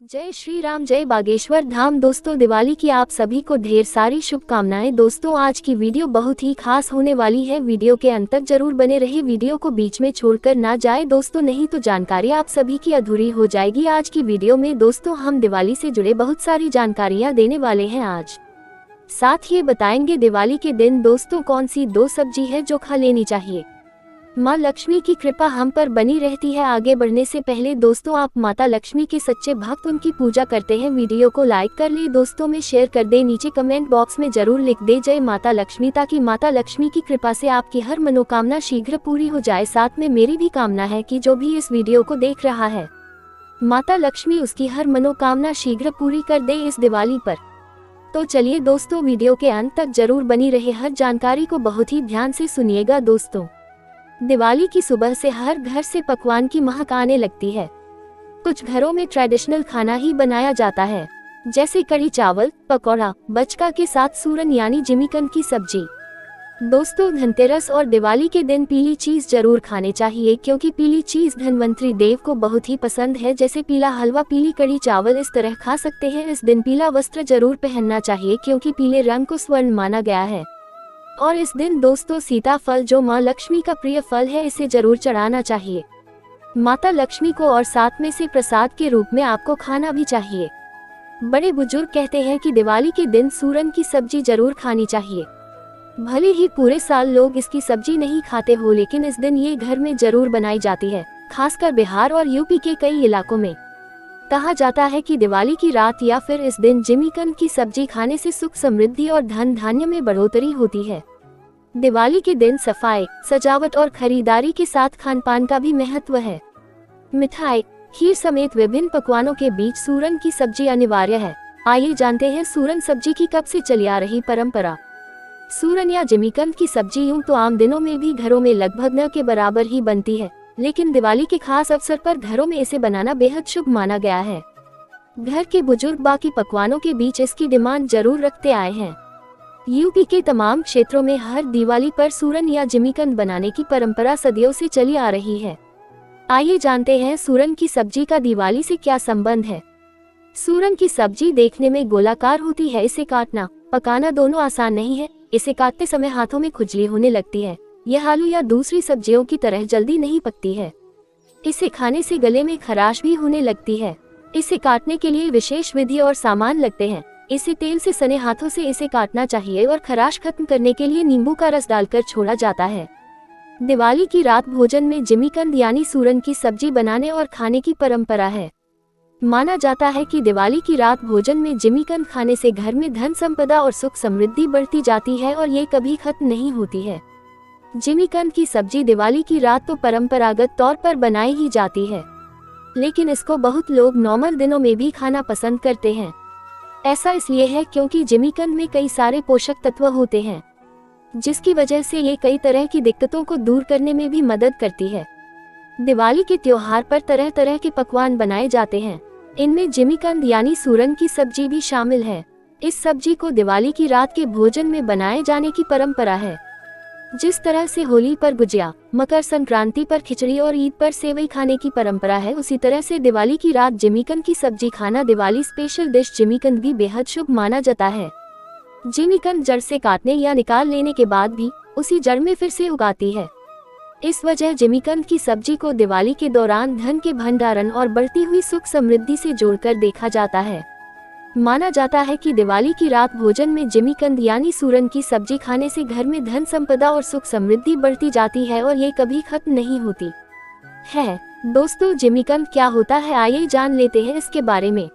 जय श्री राम, जय बागेश्वर धाम। दोस्तों, दिवाली की आप सभी को ढेर सारी शुभकामनाएं। दोस्तों, आज की वीडियो बहुत ही खास होने वाली है। वीडियो के अंत तक जरूर बने रहिए, वीडियो को बीच में छोड़कर ना जाए दोस्तों, नहीं तो जानकारी आप सभी की अधूरी हो जाएगी। आज की वीडियो में दोस्तों हम दिवाली से जुड़े बहुत सारी जानकारियाँ देने वाले हैं। आज साथ ही बताएंगे दिवाली के दिन दोस्तों कौन सी दो सब्जी है जो खा लेनी चाहिए। माँ लक्ष्मी की कृपा हम पर बनी रहती है। आगे बढ़ने से पहले दोस्तों आप माता लक्ष्मी के सच्चे भक्त उनकी पूजा करते हैं। वीडियो को लाइक कर ले, दोस्तों में शेयर कर दे, नीचे कमेंट बॉक्स में जरूर लिख दे जय माता लक्ष्मी, ताकि माता लक्ष्मी की कृपा से आपकी हर मनोकामना शीघ्र पूरी हो जाए। साथ में मेरी भी कामना है कि जो भी इस वीडियो को देख रहा है, माता लक्ष्मी उसकी हर मनोकामना शीघ्र पूरी कर दे इस दिवाली पर। तो चलिए दोस्तों, वीडियो के अंत तक जरूर बनी रहे, हर जानकारी को बहुत ही ध्यान से सुनिएगा। दोस्तों, दिवाली की सुबह से हर घर से पकवान की महक आने लगती है। कुछ घरों में ट्रेडिशनल खाना ही बनाया जाता है, जैसे कढ़ी चावल, पकौड़ा, बचका के साथ सूरन यानी जिमीकन की सब्जी। दोस्तों, धनतेरस और दिवाली के दिन पीली चीज जरूर खाने चाहिए, क्योंकि पीली चीज धनवंतरी देव को बहुत ही पसंद है। जैसे पीला हलवा, पीली कढ़ी चावल इस तरह खा सकते हैं। इस दिन पीला वस्त्र जरूर पहनना चाहिए, क्योंकि पीले रंग को स्वर्ण माना गया है। और इस दिन दोस्तों सीताफल, जो माँ लक्ष्मी का प्रिय फल है, इसे जरूर चढ़ाना चाहिए माता लक्ष्मी को, और साथ में से प्रसाद के रूप में आपको खाना भी चाहिए। बड़े बुजुर्ग कहते हैं कि दिवाली के दिन सूरन की सब्जी जरूर खानी चाहिए। भले ही पूरे साल लोग इसकी सब्जी नहीं खाते हो, लेकिन इस दिन ये घर में जरूर बनाई जाती है। खासकर बिहार और यूपी के कई इलाकों में कहा जाता है कि दिवाली की रात या फिर इस दिन जिमीकन की सब्जी खाने से सुख समृद्धि और धन धान्य में बढ़ोतरी होती है। दिवाली के दिन सफाई, सजावट और खरीदारी के साथ खान पान का भी महत्व है। मिठाई, खीर समेत विभिन्न पकवानों के बीच सूरन की सब्जी अनिवार्य है। आइए जानते हैं सूरन सब्जी की कब से चली आ रही परंपरा। सूरन या जिमीकन की सब्जी यूं तो आम दिनों में भी घरों में लगभग न के बराबर ही बनती है, लेकिन दिवाली के खास अवसर पर घरों में इसे बनाना बेहद शुभ माना गया है। घर के बुजुर्ग बाकी पकवानों के बीच इसकी डिमांड जरूर रखते आए हैं। यूपी के तमाम क्षेत्रों में हर दिवाली पर सूरन या जिमीकन बनाने की परंपरा सदियों से चली आ रही है। आइए जानते हैं सूरन की सब्जी का दिवाली से क्या संबंध है। सूरन की सब्जी देखने में गोलाकार होती है। इसे काटना, पकाना दोनों आसान नहीं है। इसे काटते समय हाथों में खुजली होने लगती है। यह आलू या दूसरी सब्जियों की तरह जल्दी नहीं पकती है। इसे खाने से गले में खराश भी होने लगती है। इसे काटने के लिए विशेष विधि और सामान लगते हैं। इसे तेल से सने हाथों से इसे काटना चाहिए और खराश खत्म करने के लिए नींबू का रस डालकर छोड़ा जाता है। दिवाली की रात भोजन में जिमीकन यानी सूरन की सब्जी बनाने और खाने की परंपरा है। माना जाता है कि दिवाली की रात भोजन में जिमीकन खाने से घर में धन संपदा और सुख समृद्धि बढ़ती जाती है और ये कभी खत्म नहीं होती है। जिमीकन की सब्जी दिवाली की रात तो परंपरागत तौर पर बनाई ही जाती है, लेकिन इसको बहुत लोग नॉर्मल दिनों में भी खाना पसंद करते हैं। ऐसा इसलिए है क्योंकि जिमीकन में कई सारे पोषक तत्व होते हैं, जिसकी वजह से ये कई तरह की दिक्कतों को दूर करने में भी मदद करती है। दिवाली के त्योहार पर तरह तरह के पकवान बनाए जाते हैं। इनमें जिमीकन यानी सूरन की सब्जी भी शामिल है। इस सब्जी को दिवाली की रात के भोजन में बनाए जाने की परंपरा है। जिस तरह से होली पर गुजिया, मकर संक्रांति पर खिचड़ी और ईद पर सेवई खाने की परंपरा है, उसी तरह से दिवाली की रात जिमीकन की सब्जी खाना दिवाली स्पेशल डिश जिमीकन भी बेहद शुभ माना जाता है। जिमीकन जड़ से काटने या निकाल लेने के बाद भी उसी जड़ में फिर से उगाती है। इस वजह जिमीकन की सब्जी को दिवाली के दौरान धन के भंडारण और बढ़ती हुई सुख समृद्धि से जोड़कर देखा जाता है। माना जाता है कि दिवाली की रात भोजन में जिमीकन यानी सूरन की सब्जी खाने से घर में धन संपदा और सुख समृद्धि बढ़ती जाती है और ये कभी खत्म नहीं होती है। दोस्तों, जिमीकन क्या होता है, आइए जान लेते हैं इसके बारे में।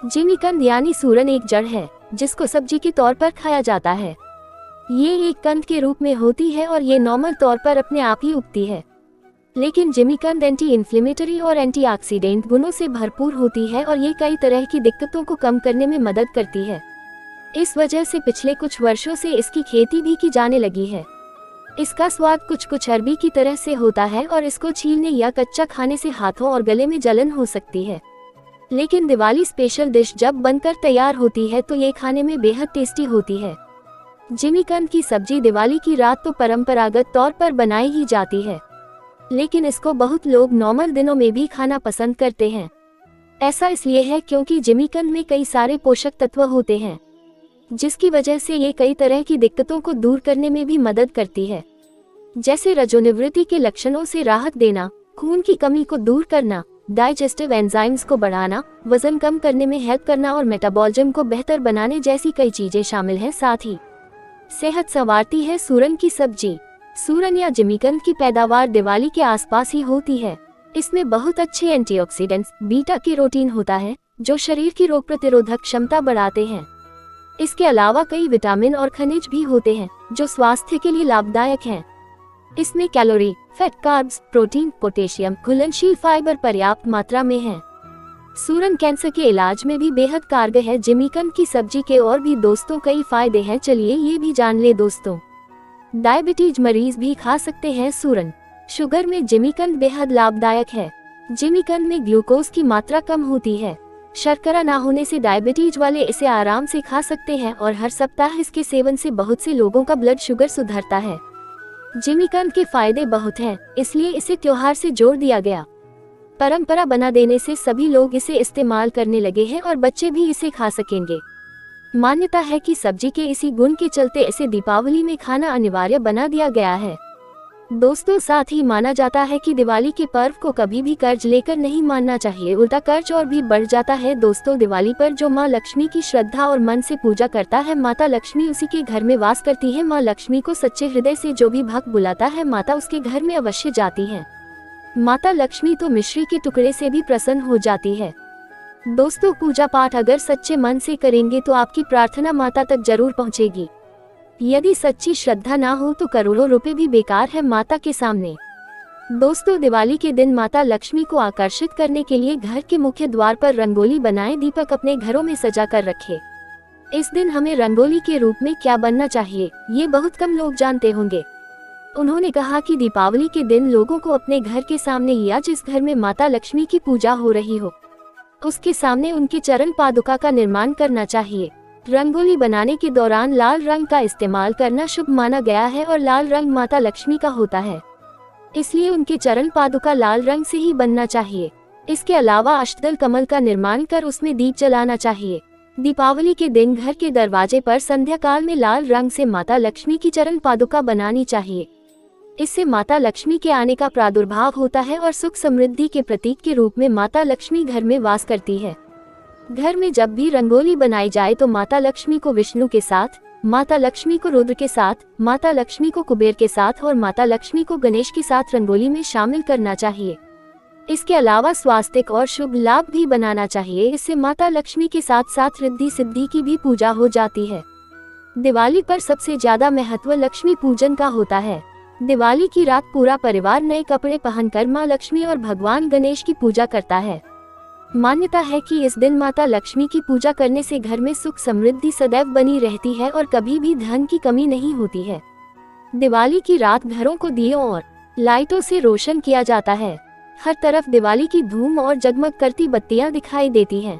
जिमीकन यानी सूरन एक जड़ है जिसको सब्जी के तौर पर खाया जाता है। ये एक कंद के रूप में होती है और ये नॉर्मल तौर पर अपने आप ही उगती है, लेकिन जिमीकन एंटी इन्फ्लेमेटरी और एंटीऑक्सीडेंट गुणों से भरपूर होती है और ये कई तरह की दिक्कतों को कम करने में मदद करती है। इस वजह से पिछले कुछ वर्षों से इसकी खेती भी की जाने लगी है। इसका स्वाद कुछ अरबी की तरह से होता है और इसको छीलने या कच्चा खाने से हाथों और गले में जलन हो सकती है, लेकिन दिवाली स्पेशल डिश जब बनकर तैयार होती है तो ये खाने में बेहद टेस्टी होती है। जिमीकन की सब्जी दिवाली की रात तो परंपरागत तौर पर बनाई ही जाती है, लेकिन इसको बहुत लोग नॉर्मल दिनों में भी खाना पसंद करते हैं। ऐसा इसलिए है क्योंकि जिमीकंद में कई सारे पोषक तत्व होते हैं, जिसकी वजह से ये कई तरह की दिक्कतों को दूर करने में भी मदद करती है, जैसे रजोनिवृत्ति के लक्षणों से राहत देना, खून की कमी को दूर करना, डाइजेस्टिव एंजाइम्स को बढ़ाना, वजन कम करने में हेल्प करना और मेटाबॉलिज्म को बेहतर बनाने जैसी कई चीजें शामिल हैं। साथ ही सेहत संवारती है सूरन की सब्जी। सूरन या जिमीकंद की पैदावार दिवाली के आसपास ही होती है। इसमें बहुत अच्छे एंटीऑक्सीडेंट्स, बीटा कैरोटीन होता है, जो शरीर की रोग प्रतिरोधक क्षमता बढ़ाते हैं। इसके अलावा कई विटामिन और खनिज भी होते हैं, जो स्वास्थ्य के लिए लाभदायक हैं। इसमें calorie, fat, carbs, protein, potassium, घुलनशील फाइबर पर्याप्त मात्रा में है। सूरन कैंसर के इलाज में भी बेहद कारगर है। जिमीकंद की सब्जी के और भी दोस्तों कई फायदे हैं, चलिए ये भी जान ले दोस्तों। डायबिटीज मरीज भी खा सकते हैं सूरन। शुगर में जिमीकंद बेहद लाभदायक है। जिमीकंद में ग्लूकोज की मात्रा कम होती है। शर्करा ना होने से डायबिटीज वाले इसे आराम से खा सकते हैं और हर सप्ताह इसके सेवन से बहुत से लोगों का ब्लड शुगर सुधरता है। जिमीकंद के फायदे बहुत हैं, इसलिए इसे त्योहार से जोड़ दिया गया। परंपरा बना देने से सभी लोग इसे इस्तेमाल करने लगे हैं और बच्चे भी इसे खा सकेंगे। मान्यता है कि सब्जी के इसी गुण के चलते इसे दीपावली में खाना अनिवार्य बना दिया गया है। दोस्तों, साथ ही माना जाता है कि दिवाली के पर्व को कभी भी कर्ज लेकर नहीं मानना चाहिए, उल्टा कर्ज और भी बढ़ जाता है। दोस्तों, दिवाली पर जो माँ लक्ष्मी की श्रद्धा और मन से पूजा करता है, माता लक्ष्मी उसी के घर में वास करती है। माँ लक्ष्मी को सच्चे हृदय से जो भी भक्त बुलाता है, माता उसके घर में अवश्य जाती है। माता लक्ष्मी तो मिश्री के टुकड़े से भी प्रसन्न हो जाती है। दोस्तों, पूजा पाठ अगर सच्चे मन से करेंगे तो आपकी प्रार्थना माता तक जरूर पहुँचेगी। यदि सच्ची श्रद्धा ना हो तो करोड़ों रुपए भी बेकार है माता के सामने। दोस्तों, दिवाली के दिन माता लक्ष्मी को आकर्षित करने के लिए घर के मुख्य द्वार पर रंगोली बनाएं, दीपक अपने घरों में सजा कर रखें। इस दिन हमें रंगोली के रूप में क्या बनना चाहिए, ये बहुत कम लोग जानते होंगे। उन्होंने कहा कि दीपावली के दिन लोगों को अपने घर के सामने या जिस घर में माता लक्ष्मी की पूजा हो रही हो, उसके सामने उनके चरण पादुका का निर्माण करना चाहिए। रंगोली बनाने के दौरान लाल रंग का इस्तेमाल करना शुभ माना गया है और लाल रंग माता लक्ष्मी का होता है, इसलिए उनके चरण पादुका लाल रंग से ही बनना चाहिए। इसके अलावा अष्टदल कमल का निर्माण कर उसमें दीप जलाना चाहिए। दीपावली के दिन घर के दरवाजे पर संध्या काल में लाल रंग से माता लक्ष्मी की चरण पादुका बनानी चाहिए। इससे माता लक्ष्मी के आने का प्रादुर्भाव होता है और सुख समृद्धि के प्रतीक के रूप में माता लक्ष्मी घर में वास करती है। घर में जब भी रंगोली बनाई जाए तो माता लक्ष्मी को विष्णु के साथ, माता लक्ष्मी को रुद्र के साथ, माता लक्ष्मी को कुबेर के साथ और माता लक्ष्मी को गणेश के साथ रंगोली में शामिल करना चाहिए। इसके अलावा स्वास्तिक और शुभ लाभ भी बनाना चाहिए। इससे माता लक्ष्मी के साथ साथ रिद्धि सिद्धि की भी पूजा हो जाती है। दिवाली पर सबसे ज्यादा महत्व लक्ष्मी पूजन का होता है। दिवाली की रात पूरा परिवार नए कपड़े पहनकर माँ लक्ष्मी और भगवान गणेश की पूजा करता है। मान्यता है कि इस दिन माता लक्ष्मी की पूजा करने से घर में सुख समृद्धि सदैव बनी रहती है और कभी भी धन की कमी नहीं होती है। दिवाली की रात घरों को दियों और लाइटों से रोशन किया जाता है। हर तरफ दिवाली की धूम और जगमग करती बत्तियां दिखाई देती हैं।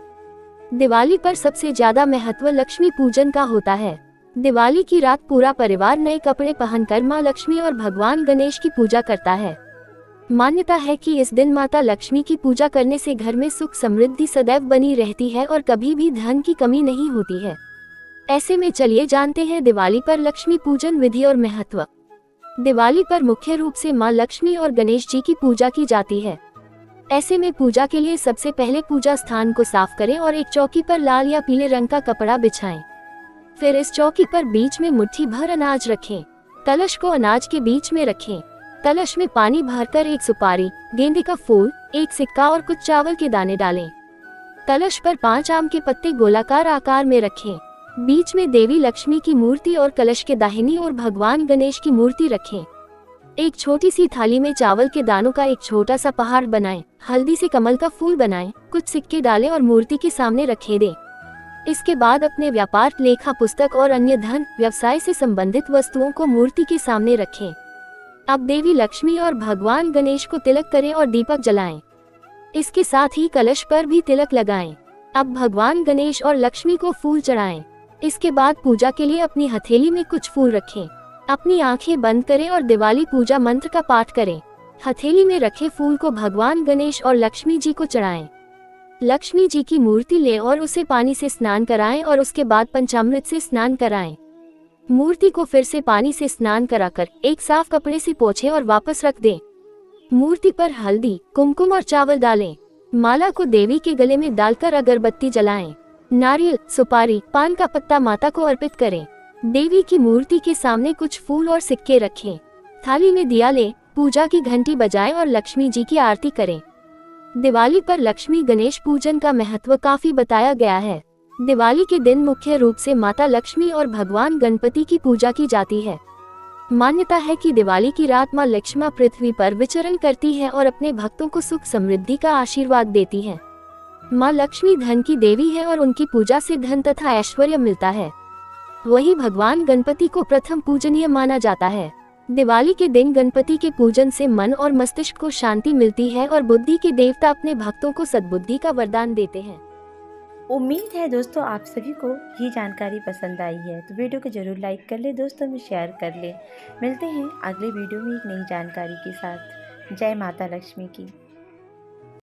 दिवाली पर सबसे ज्यादा महत्व लक्ष्मी पूजन का होता है। दिवाली की रात पूरा परिवार नए कपड़े पहनकर माँ लक्ष्मी और भगवान गणेश की पूजा करता है। मान्यता है कि इस दिन माता लक्ष्मी की पूजा करने से घर में सुख समृद्धि सदैव बनी रहती है और कभी भी धन की कमी नहीं होती है। ऐसे में चलिए जानते हैं दिवाली पर लक्ष्मी पूजन विधि और महत्व। दिवाली पर मुख्य रूप से माँ लक्ष्मी और गणेश जी की पूजा की जाती है। ऐसे में पूजा के लिए सबसे पहले पूजा स्थान को साफ करें और एक चौकी पर लाल या पीले रंग का कपड़ा बिछाएं। फिर इस चौकी पर बीच में मुट्ठी भर अनाज रखें। कलश को अनाज के बीच में रखें। कलश में पानी भरकर एक सुपारी, गेंदे का फूल, एक सिक्का और कुछ चावल के दाने डालें। कलश पर 5 आम के पत्ते गोलाकार आकार में रखें। बीच में देवी लक्ष्मी की मूर्ति और कलश के दाहिनी ओर भगवान गणेश की मूर्ति रखें। एक छोटी सी थाली में चावल के दानों का एक छोटा सा पहाड़ बनाएं। हल्दी से कमल का फूल बनाएं, कुछ सिक्के डालें और मूर्ति के सामने रखे दें। इसके बाद अपने व्यापार, लेखा पुस्तक और अन्य धन व्यवसाय से संबंधित वस्तुओं को मूर्ति के सामने रखें। अब देवी लक्ष्मी और भगवान गणेश को तिलक करें और दीपक जलाएं। इसके साथ ही कलश पर भी तिलक लगाएं। अब भगवान गणेश और लक्ष्मी को फूल चढ़ाएं। इसके बाद पूजा के लिए अपनी हथेली में कुछ फूल रखें। अपनी आंखें बंद करें और दिवाली पूजा मंत्र का पाठ करें। हथेली में रखे फूल को भगवान गणेश और लक्ष्मी जी को चढ़ाएं। लक्ष्मी जी की मूर्ति ले और उसे पानी से स्नान कराएं और उसके बाद पंचामृत से स्नान कराएं। मूर्ति को फिर से पानी से स्नान कराकर एक साफ कपड़े से पोंछें और वापस रख दें। मूर्ति पर हल्दी, कुमकुम और चावल डालें। माला को देवी के गले में डालकर अगरबत्ती जलाएं। नारियल, सुपारी, पान का पत्ता माता को अर्पित करें। देवी की मूर्ति के सामने कुछ फूल और सिक्के रखें। थाली में दिया लें, पूजा की घंटी बजाएं और लक्ष्मी जी की आरती करें। दिवाली पर लक्ष्मी गणेश पूजन का महत्व काफी बताया गया है। दिवाली के दिन मुख्य रूप से माता लक्ष्मी और भगवान गणपति की पूजा की जाती है। मान्यता है कि दिवाली की रात मां लक्ष्मी पृथ्वी पर विचरण करती है और अपने भक्तों को सुख समृद्धि का आशीर्वाद देती है। मां लक्ष्मी धन की देवी है और उनकी पूजा से धन तथा ऐश्वर्य मिलता है। वहीं भगवान गणपति को प्रथम पूजनीय माना जाता है। दिवाली के दिन गणपति के पूजन से मन और मस्तिष्क को शांति मिलती है और बुद्धि के देवता अपने भक्तों को सद्बुद्धि का वरदान देते हैं। उम्मीद है दोस्तों आप सभी को ये जानकारी पसंद आई है, तो वीडियो को जरूर लाइक कर ले, दोस्तों में शेयर कर ले। मिलते हैं अगले वीडियो में एक नई जानकारी के साथ। जय माता लक्ष्मी की।